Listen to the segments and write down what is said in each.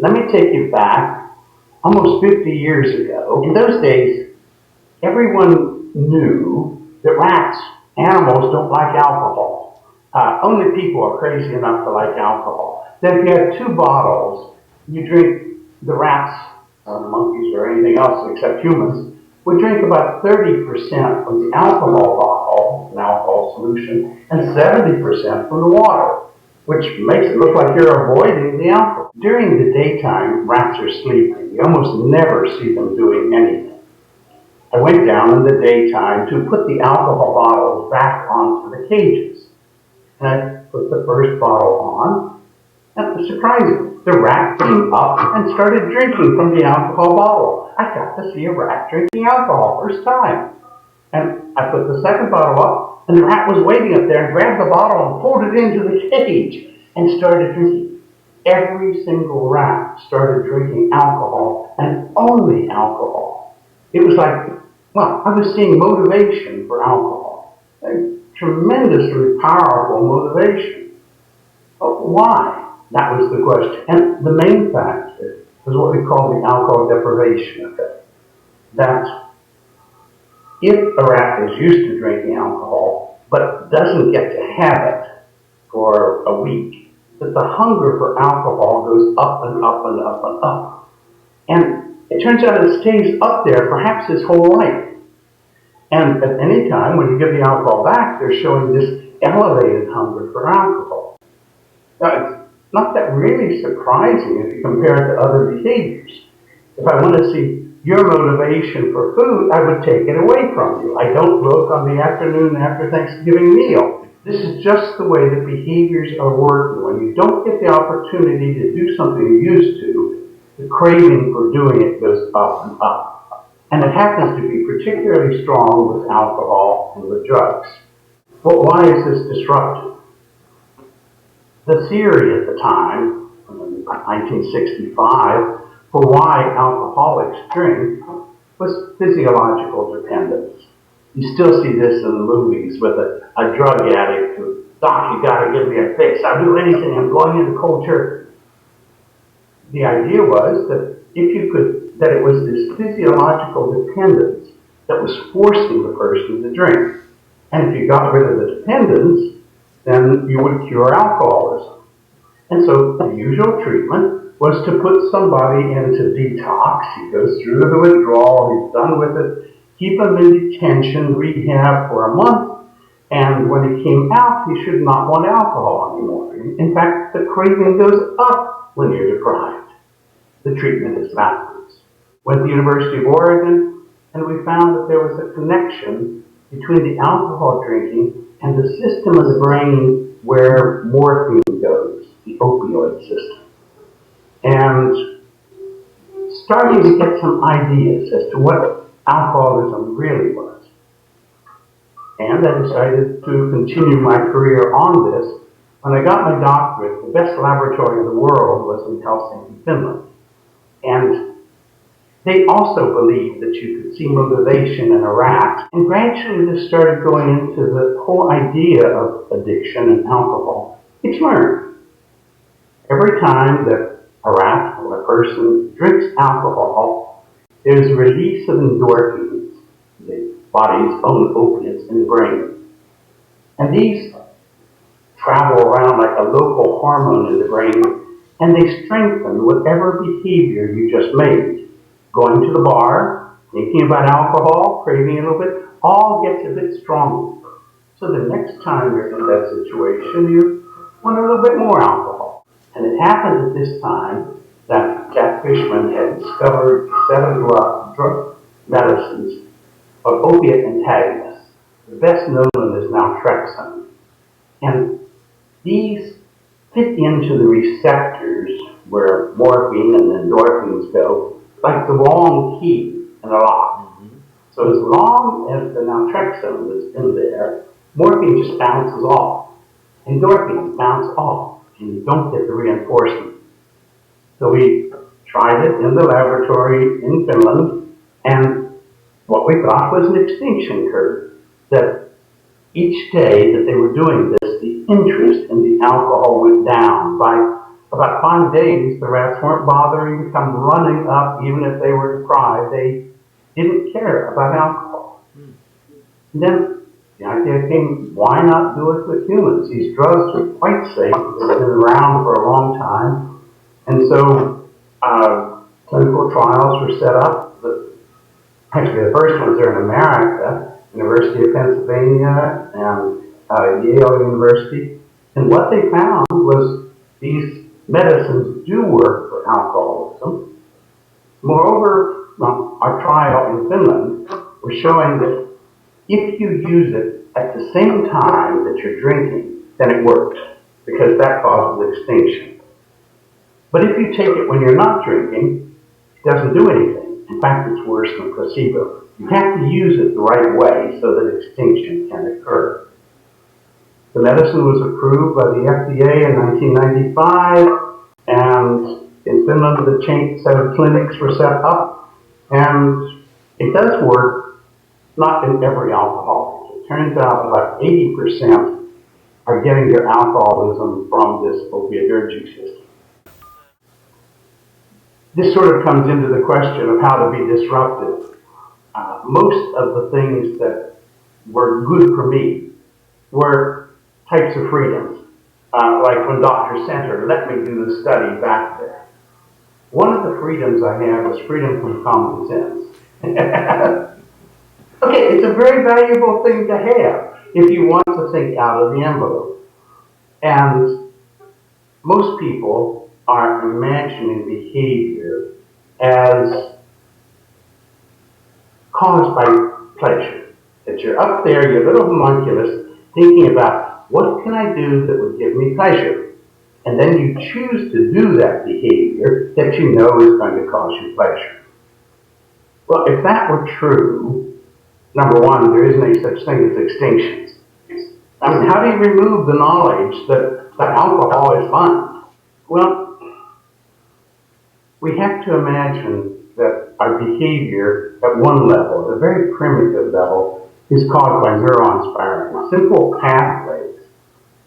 Let me take you back almost 50 years ago. In those days, everyone knew that rats, animals, don't like alcohol. Only people are crazy enough to like alcohol. Then if you had two bottles, you drink, the rats, or monkeys, or anything else except humans, would drink about 30% from the alcohol bottle, an alcohol solution, and 70% from the water, which makes it look like you're avoiding the alcohol. During the daytime, rats are sleeping. You almost never see them doing anything. I went down in the daytime to put the alcohol bottles back onto the cages. And I put the first bottle on, and it was surprising. The rat came up and started drinking from the alcohol bottle. I got to see a rat drinking alcohol first time. And I put the second bottle up, and the rat was waiting up there and grabbed the bottle and pulled it into the cage and started drinking. Every single rat started drinking alcohol, and only alcohol. It was like, well, I was seeing motivation for alcohol. A tremendously powerful motivation. But why? That was the question. And the main factor was what we call the alcohol deprivation effect. That if a rat is used to drinking alcohol, but doesn't get to have it for a week, that the hunger for alcohol goes up and up and up and up. And it turns out it stays up there perhaps his whole life. And at any time when you give the alcohol back, they're showing this elevated hunger for alcohol. Now, it's not that really surprising if you compare it to other behaviors. If I want to see your motivation for food, I would take it away from you. I don't look on the afternoon after Thanksgiving meal. This is just the way that behaviors are working. When you don't get the opportunity to do something you're used to, the craving for doing it goes up and up. And it happens to be particularly strong with alcohol and with drugs. But why is this disruptive? The theory at the time, in 1965, for why alcoholics drink was physiological dependence. You still see this in the movies with a drug addict who, "Doc, you gotta give me a fix. I'll do anything. I'm going into cold turkey." The idea was that that it was this physiological dependence that was forcing the person to drink. And if you got rid of the dependence, then you would cure alcoholism. And so the usual treatment was to put somebody into detox. He goes through the withdrawal, he's done with it, keep him in detention, rehab for a month, and when he came out, he should not want alcohol anymore. In fact, the craving goes up when you're deprived. The treatment is backwards. Went to the University of Oregon, and we found that there was a connection between the alcohol drinking and the system of the brain where morphine goes, the opioid system. And starting to get some ideas as to what alcoholism really was. And I decided to continue my career on this. When I got my doctorate, the best laboratory in the world was in Helsinki, Finland. And they also believed that you could see motivation in a rat. And gradually this started going into the whole idea of addiction and alcohol. It's learned. Every time that a rat or a person drinks alcohol, there's a release of endorphins, the body's own opiates in the brain. And these travel around like a local hormone in the brain, and they strengthen whatever behavior you just made. Going to the bar, thinking about alcohol, craving a little bit, all gets a bit stronger. So the next time you're in that situation, you want a little bit more alcohol. And it happened at this time that Jack Fishman had discovered 7 drug medicines of opiate antagonists. The best known is naltrexone. And these fit into the receptors where morphine and endorphins go, like the wrong key in a lock. So as long as the naltrexone is in there, morphine just bounces off. Endorphins bounce off, and you don't get the reinforcement. So we tried it in the laboratory in Finland, and what we got was an extinction curve. That each day that they were doing this, the interest in the alcohol went down by about 5 days, the rats weren't bothering to come running up, even if they were deprived. They didn't care about alcohol. And then the idea came, why not do it with humans? These drugs are quite safe. They've been around for a long time. And so clinical trials were set up. Actually, the first ones are in America, University of Pennsylvania and Yale University. And what they found was these medicines do work for alcoholism. Moreover, our trial in Finland was showing that if you use it at the same time that you're drinking, then it works, because that causes extinction. But if you take it when you're not drinking, it doesn't do anything. In fact, it's worse than placebo. You have to use it the right way so that extinction can occur. The medicine was approved by the FDA in 1995, and in Finland, the set of clinics were set up, and it does work, not in every alcoholic. It turns out about 80% are getting their alcoholism from this opioidergic system. This sort of comes into the question of how to be disruptive. Most of the things that were good for me were types of freedoms. Like when Dr. Center let me do the study back there. One of the freedoms I have is freedom from common sense. Okay, it's a very valuable thing to have if you want to think out of the envelope. And most people are imagining behavior as caused by pleasure. That you're up there, you're a little homunculus, thinking about what can I do that would give me pleasure? And then you choose to do that behavior that you know is going to cause you pleasure. Well, if that were true, number one, there isn't any such thing as extinctions. I mean, how do you remove the knowledge that alcohol is fun? Well, we have to imagine that our behavior at one level, at a very primitive level, is caused by neurons firing, simple pathways.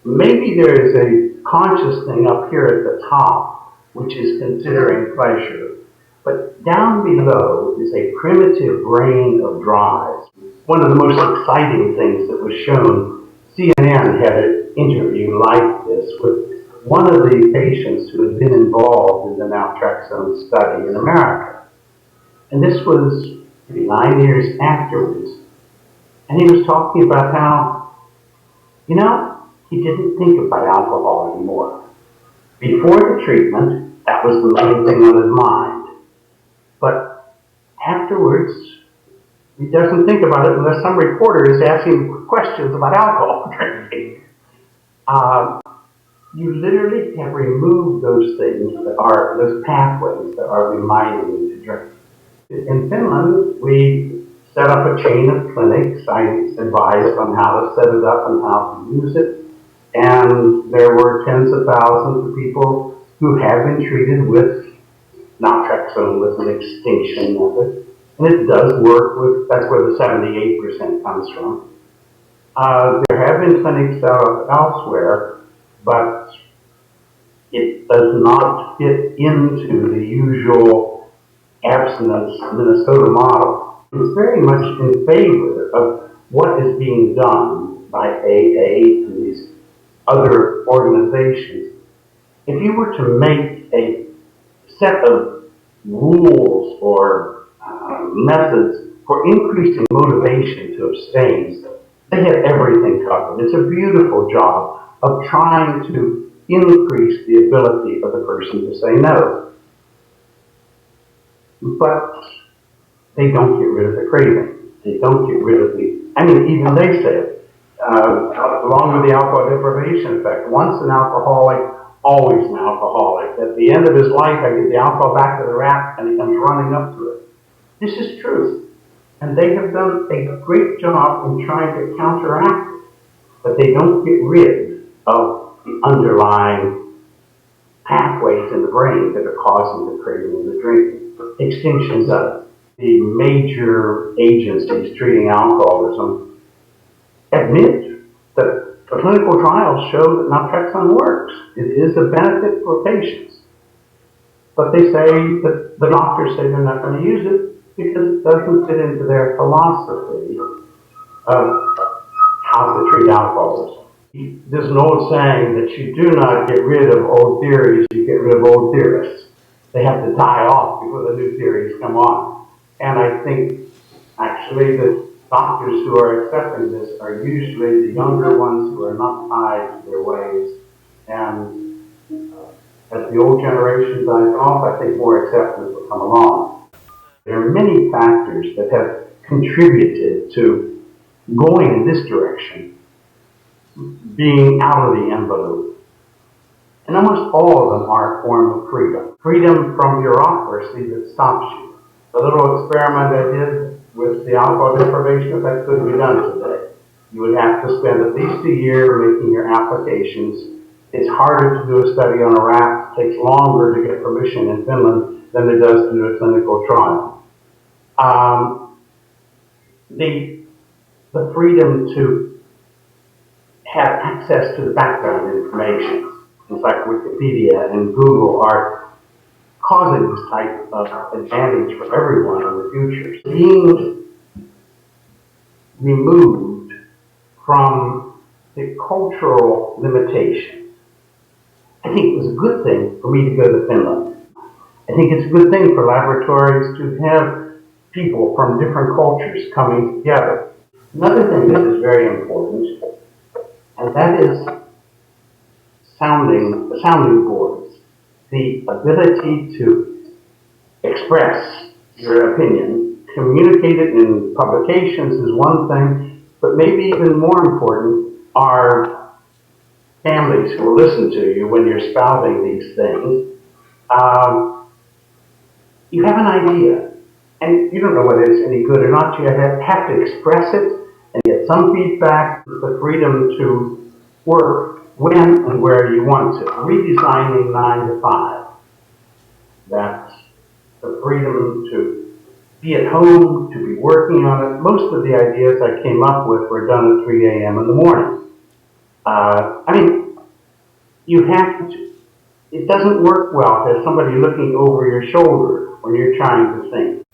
Maybe there is a conscious thing up here at the top, which is considering pleasure. But down below is a primitive brain of drives. One of the most exciting things that was shown, CNN had an interview like this with one of the patients who had been involved in the naltrexone study in America. And this was maybe 9 years afterwards. And he was talking about how, he didn't think about alcohol anymore. Before the treatment, that was the main thing on his mind. But afterwards, he doesn't think about it unless some reporter is asking questions about alcohol drinking. You literally have removed those things those pathways that are reminding you to drink. In Finland, we set up a chain of clinics. I advised on how to set it up and how to use it. And there were tens of thousands of people who have been treated with naltrexone with an extinction method. And it does work that's where the 78% comes from. There have been clinics elsewhere, but it does not fit into the usual abstinence Minnesota model. It's very much in favor of what is being done by AA and these other organizations. If you were to make a set of rules or methods for increasing motivation to abstain, they have everything covered. It's a beautiful job of trying to increase the ability of the person to say no. But they don't get rid of the craving. They don't get rid of even they say it. Along with the alcohol deprivation effect, once an alcoholic, always an alcoholic. At the end of his life, I give the alcohol back to the rat and he comes running up to it. This is true. And they have done a great job in trying to counteract it. But they don't get rid of the underlying pathways in the brain that are causing the craving and the drinking. Extinction does. The major agencies treating alcoholism admit that The clinical trials show that naltrexone works. It is a benefit for patients. But they say that the doctors say they're not going to use it because it doesn't fit into their philosophy of how to treat alcoholism. There's an old saying that you do not get rid of old theories, you get rid of old theorists. They have to die off before the new theories come on. And I think actually the doctors who are accepting this are usually the younger ones who are not tied to their ways. And as the old generation dies off, I think more acceptance will come along. There are many factors that have contributed to going in this direction, being out of the envelope. And almost all of them are a form of freedom. Freedom from bureaucracy that stops you. The little experiment I did with the alcohol deprivation, that couldn't be done today. You would have to spend at least a year making your applications. It's harder to do a study on a rat. It takes longer to get permission in Finland than it does to do a clinical trial. The freedom to have access to the background information, things like Wikipedia and Google, are causing this type of advantage for everyone in the future. Being removed from the cultural limitations, I think it was a good thing for me to go to Finland. I think it's a good thing for laboratories to have people from different cultures coming together. Another thing that is very important, and that is the sounding boards. The ability to express your opinion, communicate it in publications is one thing, but maybe even more important are families who will listen to you when you're spouting these things. You have an idea, and you don't know whether it's any good or not. You have to express it and get some feedback, the freedom to work when and where you want to. Redesigning 9 to 5. That's the freedom to be at home, to be working on it. Most of the ideas I came up with were done at 3 a.m. in the morning. You have to, it doesn't work well to have somebody looking over your shoulder when you're trying to think.